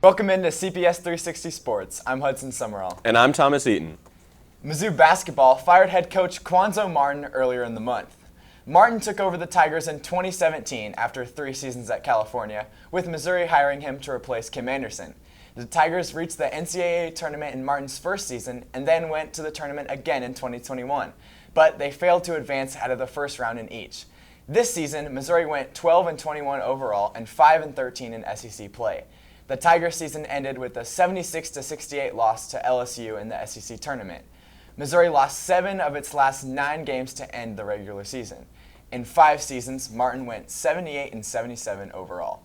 Welcome into CPS 360 Sports. I'm Hudson Summerall. And I'm Thomas Eaton. Mizzou basketball fired head coach Quanzo Martin earlier in the month. Martin took over the Tigers in 2017 after 3 seasons at California, with Missouri hiring him to replace Kim Anderson. The Tigers reached the NCAA tournament in Martin's first season and then went to the tournament again in 2021, but they failed to advance out of the first round in each. This season, Missouri went 12-21 overall and 5-13 in SEC play. The Tigers season ended with a 76-68 loss to LSU in the SEC tournament. Missouri lost 7 of its last 9 games to end the regular season. In 5 seasons, Martin went 78-77 overall.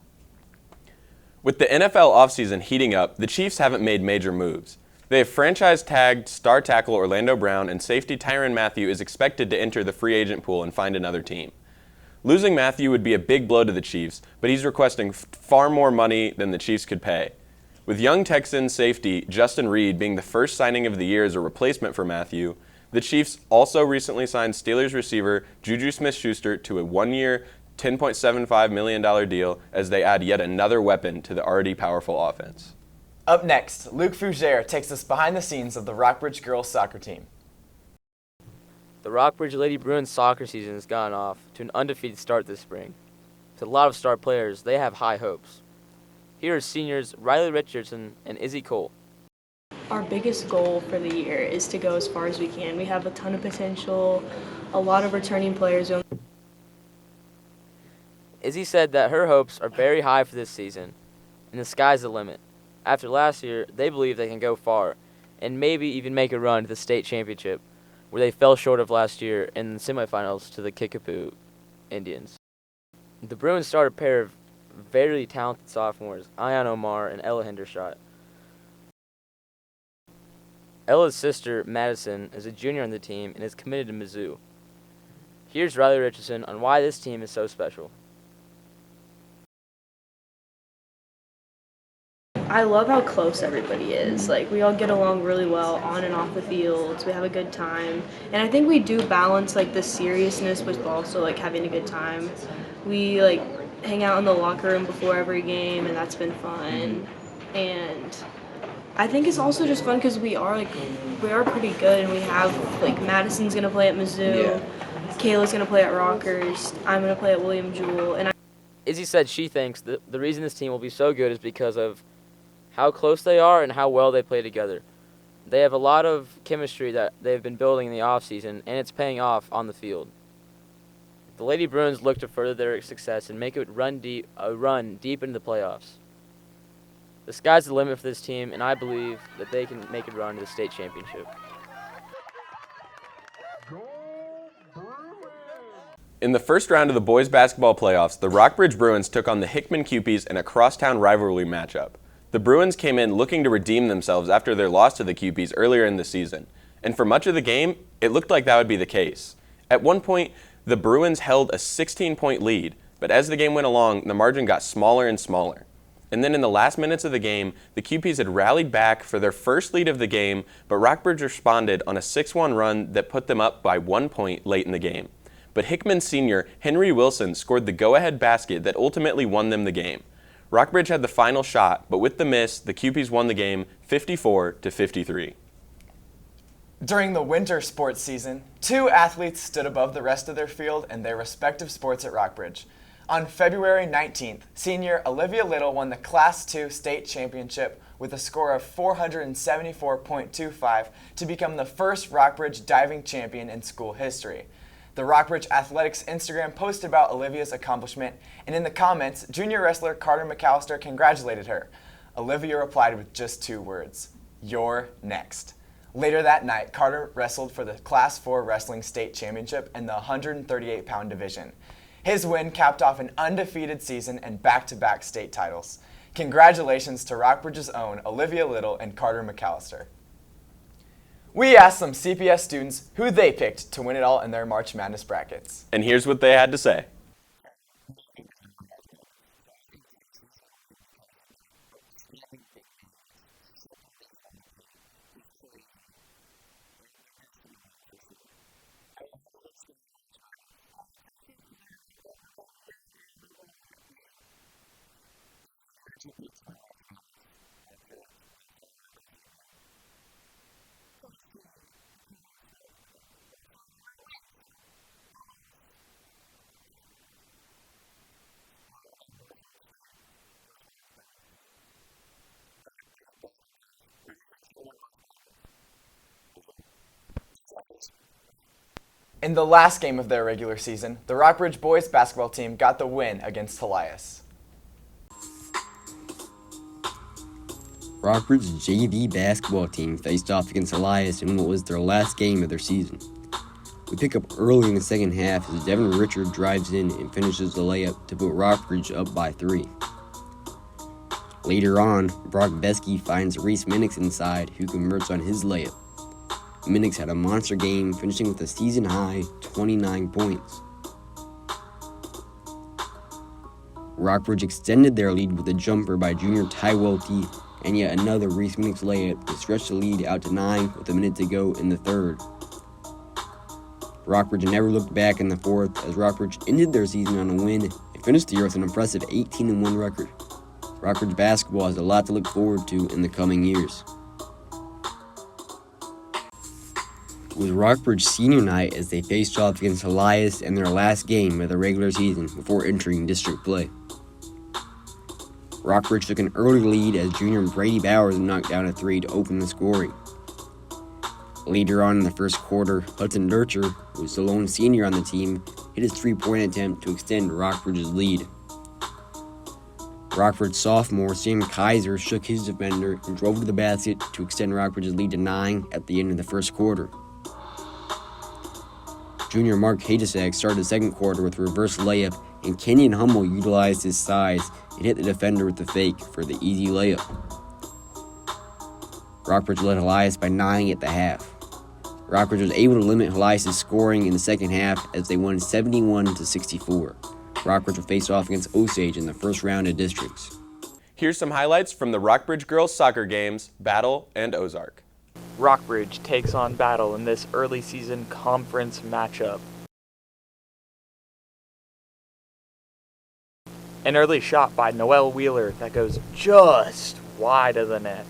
With the NFL offseason heating up, the Chiefs haven't made major moves. They have franchise-tagged star tackle Orlando Brown, and safety Tyrann Mathieu is expected to enter the free agent pool and find another team. Losing Mathieu would be a big blow to the Chiefs, but he's requesting far more money than the Chiefs could pay. With young Texan safety Justin Reed being the first signing of the year as a replacement for Mathieu, the Chiefs also recently signed Steelers receiver Juju Smith-Schuster to a 1-year, $10.75 million deal as they add yet another weapon to the already powerful offense. Up next, Luke Fougere takes us behind the scenes of the Rockbridge girls soccer team. The Rockbridge Lady Bruins soccer season has gotten off to an undefeated start this spring. With a lot of star players, they have high hopes. Here are seniors Riley Richardson and Izzy Cole. Our biggest goal for the year is to go as far as we can. We have a ton of potential, a lot of returning players. Izzy said that her hopes are very high for this season, and the sky's the limit. After last year, they believe they can go far, and maybe even make a run to the state championship, where they fell short of last year in the semifinals to the Kickapoo Indians. The Bruins start a pair of very talented sophomores, Ayan Omar and Ella Hendershot. Ella's sister, Madison, is a junior on the team and is committed to Mizzou. Here's Riley Richardson on why this team is so special. I love how close everybody is. Like, we all get along really well on and off the fields. We have a good time. And I think we do balance, like, the seriousness with also, like, having a good time. We, like, hang out in the locker room before every game, and that's been fun. And I think it's also just fun because we are pretty good, and we have, like, Madison's going to play at Mizzou. Kayla's going to play at Rockers. I'm going to play at William Jewell. And Izzy said she thinks that the reason this team will be so good is because of how close they are and how well they play together. They have a lot of chemistry that they've been building in the offseason, and it's paying off on the field. The Lady Bruins look to further their success and make it run deep into the playoffs. The sky's the limit for this team, and I believe that they can make a run to the state championship. In the first round of the boys basketball playoffs, the Rockbridge Bruins took on the Hickman Cupies in a crosstown rivalry matchup. The Bruins came in looking to redeem themselves after their loss to the Cupies earlier in the season, and for much of the game, it looked like that would be the case. At one point, the Bruins held a 16-point lead, but as the game went along, the margin got smaller and smaller. And then in the last minutes of the game, the Cupies had rallied back for their first lead of the game, but Rockbridge responded on a 6-1 run that put them up by 1 point late in the game. But Hickman senior Henry Wilson scored the go-ahead basket that ultimately won them the game. Rockbridge had the final shot, but with the miss, the Cupies won the game 54-53. During the winter sports season, 2 athletes stood above the rest of their field in their respective sports at Rockbridge. On February 19th, senior Olivia Little won the Class II state championship with a score of 474.25 to become the first Rockbridge diving champion in school history. The Rockbridge Athletics Instagram posted about Olivia's accomplishment, and in the comments, junior wrestler Carter McAllister congratulated her. Olivia replied with just 2 words: "You're next." Later that night, Carter wrestled for the Class 4 Wrestling State Championship in the 138-pound division. His win capped off an undefeated season and back-to-back state titles. Congratulations to Rockbridge's own Olivia Little and Carter McAllister. We asked some CPS students who they picked to win it all in their March Madness brackets. And here's what they had to say. In the last game of their regular season, the Rockbridge boys basketball team got the win against Elias. Rockbridge's JV basketball team faced off against Elias in what was their last game of their season. We pick up early in the second half as Devin Richard drives in and finishes the layup to put Rockbridge up by 3. Later on, Brock Besky finds Reese Minix inside, who converts on his layup. Minix had a monster game, finishing with a season-high 29 points. Rockbridge extended their lead with a jumper by junior Ty Welty, and yet another Reese Minix layup to stretch the lead out to 9 with a minute to go in the third. Rockbridge never looked back in the fourth, as Rockbridge ended their season on a win and finished the year with an impressive 18-1 record. Rockbridge basketball has a lot to look forward to in the coming years. It was Rockbridge senior night as they faced off against Elias in their last game of the regular season before entering district play. Rockbridge took an early lead as junior Brady Bowers knocked down a 3 to open the scoring. Later on in the first quarter, Hudson Durcher, who was the lone senior on the team, hit his 3-point attempt to extend Rockbridge's lead. Rockbridge sophomore Sam Kaiser shook his defender and drove to the basket to extend Rockbridge's lead to 9 at the end of the first quarter. Junior Mark Hadesack started the second quarter with a reverse layup, and Kenyon Hummel utilized his size and hit the defender with the fake for the easy layup. Rockbridge led Elias by 9 at the half. Rockbridge was able to limit Elias' scoring in the second half as they won 71-64. Rockbridge will face off against Osage in the first round of districts. Here's some highlights from the Rockbridge girls soccer games, Battle and Ozark. Rockbridge takes on Battle in this early season conference matchup. An early shot by Noelle Wheeler that goes just wide of the net.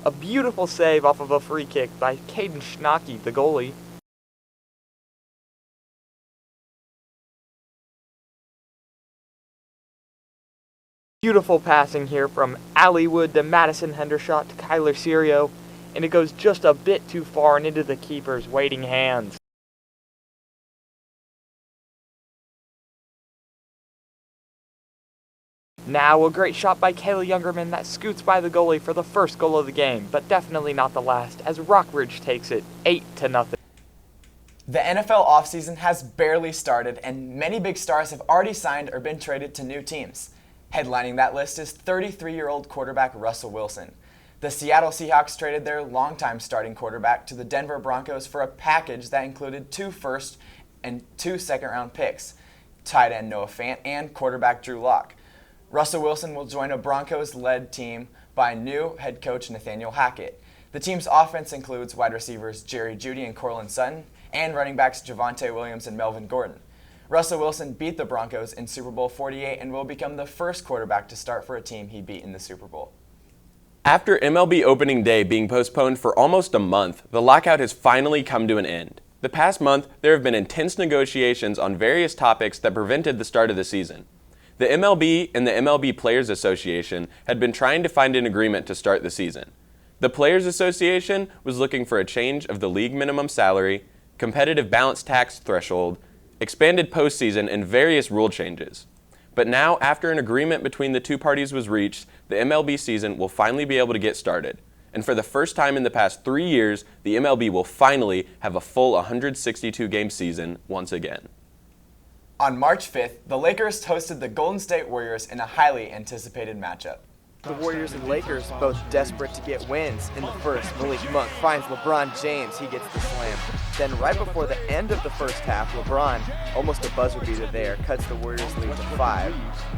A beautiful save off of a free kick by Caden Schnocky, the goalie. Beautiful passing here from Allie Wood to Madison Hendershot to Kyler Serio, and it goes just a bit too far and into the keeper's waiting hands. Now a great shot by Kayla Youngerman that scoots by the goalie for the first goal of the game, but definitely not the last, as Rockbridge takes it 8-0. The NFL offseason has barely started, and many big stars have already signed or been traded to new teams. Headlining that list is 33-year-old quarterback Russell Wilson. The Seattle Seahawks traded their longtime starting quarterback to the Denver Broncos for a package that included 2 first and 2 second-round picks, tight end Noah Fant and quarterback Drew Lock. Russell Wilson will join a Broncos-led team by new head coach Nathaniel Hackett. The team's offense includes wide receivers Jerry Jeudy and Cortland Sutton, and running backs Javonte Williams and Melvin Gordon. Russell Wilson beat the Broncos in Super Bowl 48 and will become the first quarterback to start for a team he beat in the Super Bowl. After MLB opening day being postponed for almost a month, the lockout has finally come to an end. The past month, there have been intense negotiations on various topics that prevented the start of the season. The MLB and the MLB Players Association had been trying to find an agreement to start the season. The Players Association was looking for a change of the league minimum salary, competitive balance tax threshold, expanded postseason, and various rule changes. But now, after an agreement between the two parties was reached, the MLB season will finally be able to get started. And for the first time in the past 3 years, the MLB will finally have a full 162-game season once again. On March 5th, the Lakers hosted the Golden State Warriors in a highly anticipated matchup. The Warriors and Lakers, both desperate to get wins in the first. Malik Monk finds LeBron James. He gets the slam. Then right before the end of the first half, LeBron, almost a buzzer beater there, cuts the Warriors lead to 5.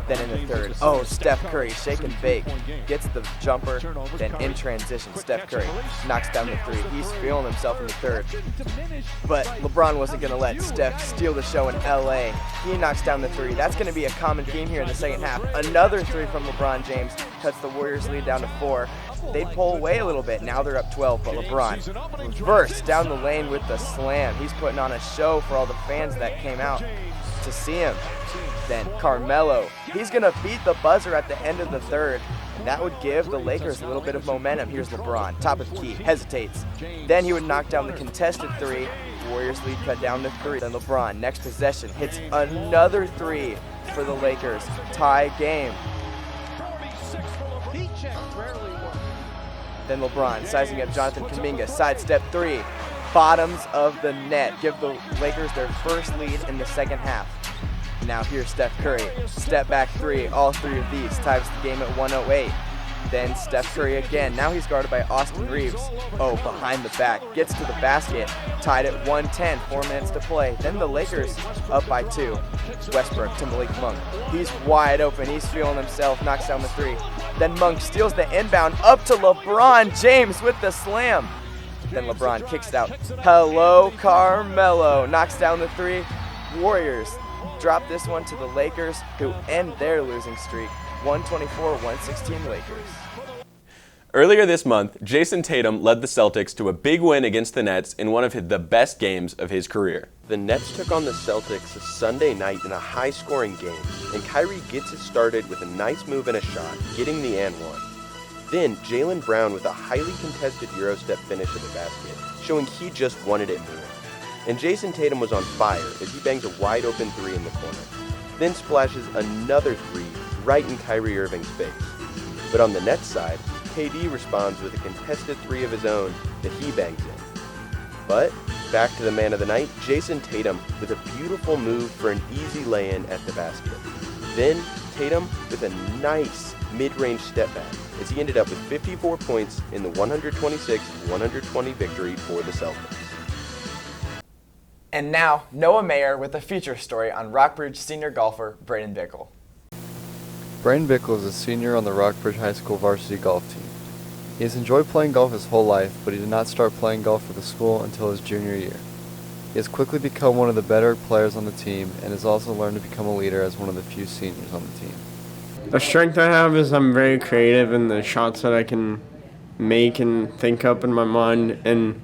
Then in the third, Steph Curry, shake and bake, gets the jumper. Then in transition, Steph Curry knocks down the 3. He's feeling himself in the third. But LeBron wasn't going to let Steph steal the show in LA. He knocks down the 3. That's going to be a common theme here in the second half. Another 3 from LeBron James cuts the Warriors lead down to 4. They'd pull away a little bit. Now they're up 12, but LeBron reverse down the lane with the slam. He's putting on a show for all the fans that came out to see him. Then Carmelo, he's going to beat the buzzer at the end of the third. That would give the Lakers a little bit of momentum. Here's LeBron, top of the key, hesitates. Then he would knock down the contested three. Warriors lead cut down to 3. Then LeBron, next possession, hits another 3 for the Lakers. Tie game. Then LeBron, sizing up Jonathan Kuminga, sidestep 3. Bottoms of the net. Give the Lakers their first lead in the second half. Now here's Steph Curry. Step back 3. All 3 of these ties the game at 108. Then Steph Curry again. Now he's guarded by Austin Reeves. Oh, behind the back. Gets to the basket. Tied at 110. 4 minutes to play. Then the Lakers up by 2. Westbrook to Malik Monk. He's wide open. He's feeling himself. Knocks down the 3. Then Monk steals the inbound up to LeBron James with the slam. Then LeBron kicks it out. Hello, Carmelo. Knocks down the 3. Warriors drop this one to the Lakers, who end their losing streak. 124-116 Lakers. Earlier this month, Jason Tatum led the Celtics to a big win against the Nets in one of the best games of his career. The Nets took on the Celtics a Sunday night in a high-scoring game, and Kyrie gets it started with a nice move and a shot, getting the and one. Then, Jaylen Brown with a highly contested Eurostep finish at the basket, showing he just wanted it more. And Jason Tatum was on fire as he bangs a wide-open 3 in the corner, then splashes another 3 right in Kyrie Irving's face. But on the Nets side, KD responds with a contested 3 of his own that he bangs in. But, back to the man of the night, Jason Tatum with a beautiful move for an easy lay-in at the basket. Then, Tatum with a nice mid-range step back as he ended up with 54 points in the 126-120 victory for the Celtics. And now, Noah Mayer with a feature story on Rockbridge senior golfer Braden Bickel. Braden Bickel is a senior on the Rockbridge High School varsity golf team. He has enjoyed playing golf his whole life, but he did not start playing golf for the school until his junior year. He has quickly become one of the better players on the team and has also learned to become a leader as one of the few seniors on the team. The strength I have is I'm very creative in the shots that I can make and think up in my mind, and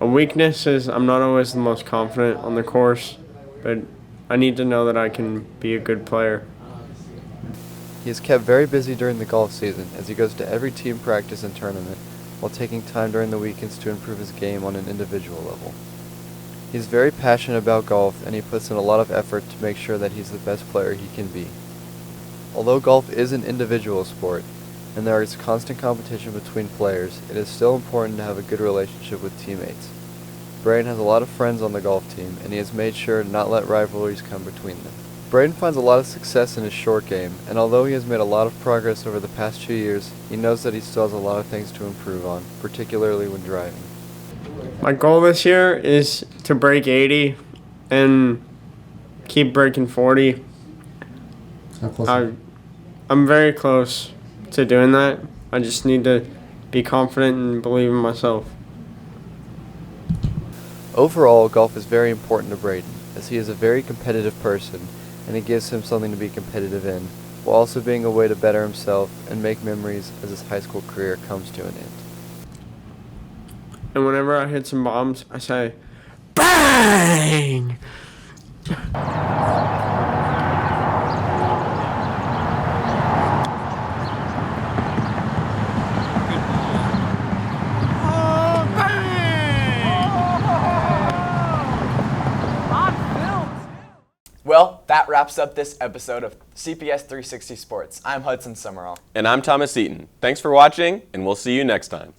a weakness is I'm not always the most confident on the course, but I need to know that I can be a good player. He is kept very busy during the golf season as he goes to every team practice and tournament, while taking time during the weekends to improve his game on an individual level. He is very passionate about golf, and he puts in a lot of effort to make sure that he's the best player he can be. Although golf is an individual sport, and there is constant competition between players, it is still important to have a good relationship with teammates. Braden has a lot of friends on the golf team, and he has made sure to not let rivalries come between them. Braden finds a lot of success in his short game, and although he has made a lot of progress over the past 2 years, he knows that he still has a lot of things to improve on, particularly when driving. My goal this year is to break 80 and keep breaking 40. I'm very close to doing that. I just need to be confident and believe in myself. Overall, golf is very important to Braden, as he is a very competitive person, and it gives him something to be competitive in, while also being a way to better himself and make memories as his high school career comes to an end. And whenever I hit some bombs, I say, BANG! Well, that wraps up this episode of CPS 360 Sports. I'm Hudson Summerall. And I'm Thomas Eaton. Thanks for watching, and we'll see you next time.